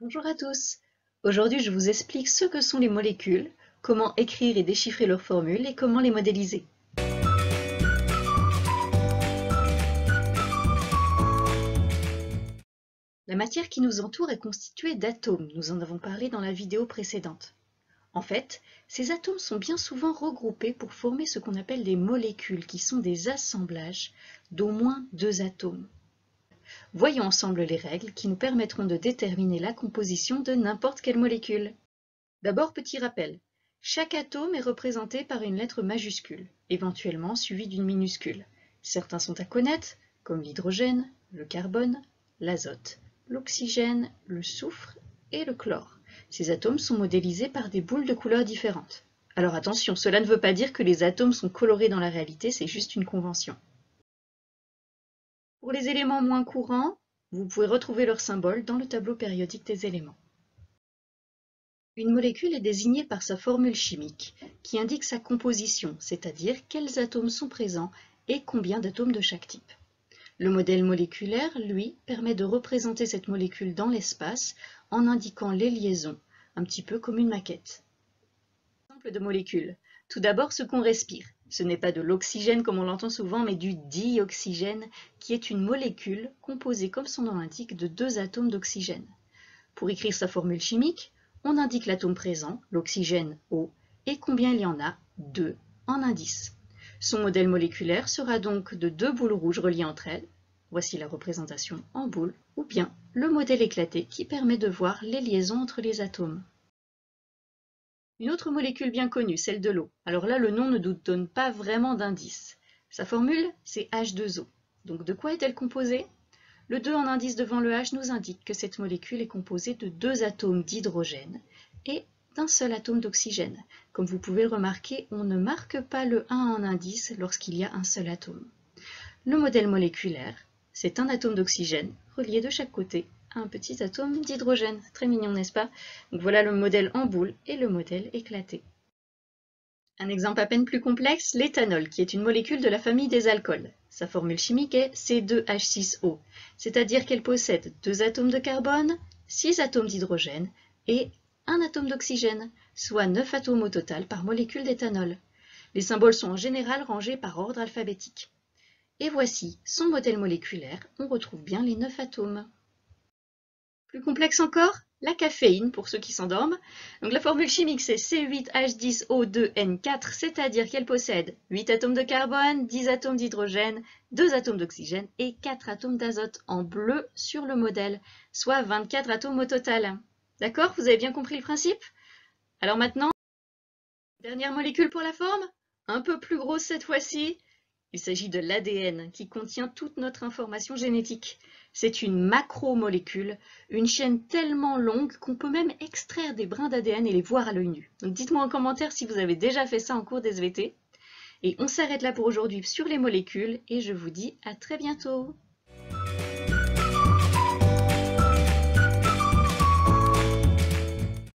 Bonjour à tous. Aujourd'hui, je vous explique ce que sont les molécules, comment écrire et déchiffrer leurs formules et comment les modéliser. La matière qui nous entoure est constituée d'atomes, nous en avons parlé dans la vidéo précédente. En fait, ces atomes sont bien souvent regroupés pour former ce qu'on appelle des molécules, qui sont des assemblages d'au moins deux atomes. Voyons ensemble les règles qui nous permettront de déterminer la composition de n'importe quelle molécule. D'abord, petit rappel. Chaque atome est représenté par une lettre majuscule, éventuellement suivie d'une minuscule. Certains sont à connaître, comme l'hydrogène, le carbone, l'azote, l'oxygène, le soufre et le chlore. Ces atomes sont modélisés par des boules de couleurs différentes. Alors attention, cela ne veut pas dire que les atomes sont colorés dans la réalité, c'est juste une convention. Pour les éléments moins courants, vous pouvez retrouver leur symbole dans le tableau périodique des éléments. Une molécule est désignée par sa formule chimique, qui indique sa composition, c'est-à-dire quels atomes sont présents et combien d'atomes de chaque type. Le modèle moléculaire, lui, permet de représenter cette molécule dans l'espace en indiquant les liaisons, un petit peu comme une maquette. Exemple de molécules. Tout d'abord, ce qu'on respire. Ce n'est pas de l'oxygène comme on l'entend souvent, mais du dioxygène, qui est une molécule composée, comme son nom l'indique, de deux atomes d'oxygène. Pour écrire sa formule chimique, on indique l'atome présent, l'oxygène O, et combien il y en a, 2, en indice. Son modèle moléculaire sera donc de deux boules rouges reliées entre elles, voici la représentation en boule, ou bien le modèle éclaté qui permet de voir les liaisons entre les atomes. Une autre molécule bien connue, celle de l'eau. Alors là, le nom ne nous donne pas vraiment d'indice. Sa formule, c'est H2O. Donc de quoi est-elle composée ? Le 2 en indice devant le H nous indique que cette molécule est composée de deux atomes d'hydrogène et d'un seul atome d'oxygène. Comme vous pouvez le remarquer, on ne marque pas le 1 en indice lorsqu'il y a un seul atome. Le modèle moléculaire, c'est un atome d'oxygène relié de chaque côté à un petit atome d'hydrogène. Très mignon, n'est-ce pas? Donc voilà le modèle en boule et le modèle éclaté. Un exemple à peine plus complexe, l'éthanol, qui est une molécule de la famille des alcools. Sa formule chimique est C2H6O, c'est-à-dire qu'elle possède deux atomes de carbone, 6 atomes d'hydrogène et un atome d'oxygène, soit 9 atomes au total par molécule d'éthanol. Les symboles sont en général rangés par ordre alphabétique. Et voici son modèle moléculaire, on retrouve bien les 9 atomes. Plus complexe encore, la caféine, pour ceux qui s'endorment. Donc la formule chimique, c'est C8H10O2N4, c'est-à-dire qu'elle possède 8 atomes de carbone, 10 atomes d'hydrogène, 2 atomes d'oxygène et 4 atomes d'azote en bleu sur le modèle, soit 24 atomes au total. D'accord? Vous avez bien compris le principe? Alors maintenant, dernière molécule pour la forme, un peu plus grosse cette fois-ci. Il s'agit de l'ADN qui contient toute notre information génétique. C'est une macromolécule, une chaîne tellement longue qu'on peut même extraire des brins d'ADN et les voir à l'œil nu. Donc dites-moi en commentaire si vous avez déjà fait ça en cours d'SVT. Et on s'arrête là pour aujourd'hui sur les molécules et je vous dis à très bientôt.